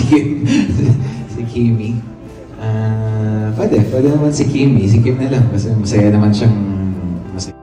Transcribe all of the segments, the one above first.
Kim. Si Kimi. Pwede naman si Kimi. Si Kim na lang kasi masaya naman siyang masaya.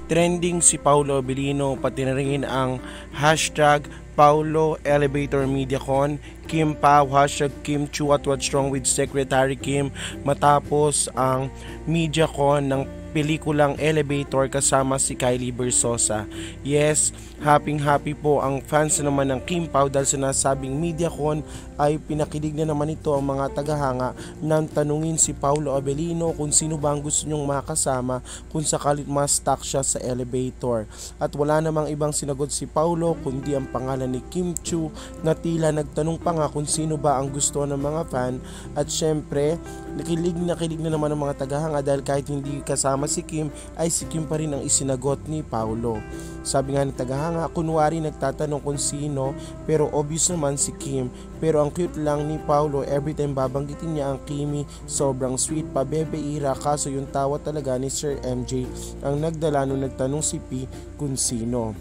Trending si Paolo Abilino, pati na rin ang hashtag Paulo Elevator MediaCon, Kim Pao, hashtag Kim Chu at What's Wrong with Secretary Kim matapos ang MediaCon ng pelikulang Elevator kasama si Kylie Versosa. Yes, happy po ang fans naman ng Kim Pao dahil sinasabing MediaCon ay pinakilig na naman ito ang mga tagahanga nang tanungin si Paolo Abilino kung sino ba ang gusto nyong makasama kung sakalit ma-stuck siya sa elevator. At wala namang ibang sinagot si Paolo kundi ang pangalan ni Kim Chu na tila nagtanong pa nga kung sino ba ang gusto ng mga fan. At syempre, nakilig na naman ang mga tagahanga dahil kahit hindi kasama si Kim ay si Kim pa rin ang isinagot ni Paolo. Sabi nga ng tagahanga, kunwari nagtatanong kung sino pero obvious naman si Kim. Pero ang cute lang ni Paolo, every time babanggitin niya ang Kimi, sobrang sweet pa, bebe ira. Kaso yung tawa talaga ni Sir MJ ang nagdala nung nagtanong si P kung sino.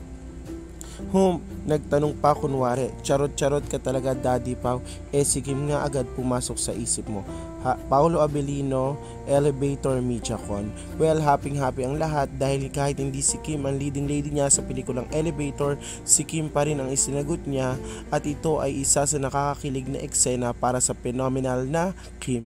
Nagtanong pa kunwari, charot-charot ka talaga Daddy Pao. Si Kim nga agad pumasok sa isip mo. Paolo Abilino, Elevator MediaCon. Well, happy ang lahat dahil kahit hindi si Kim ang leading lady niya sa pelikulang Elevator, si Kim pa rin ang isinagot niya at ito ay isa sa nakakakilig na eksena para sa phenomenal na Kim.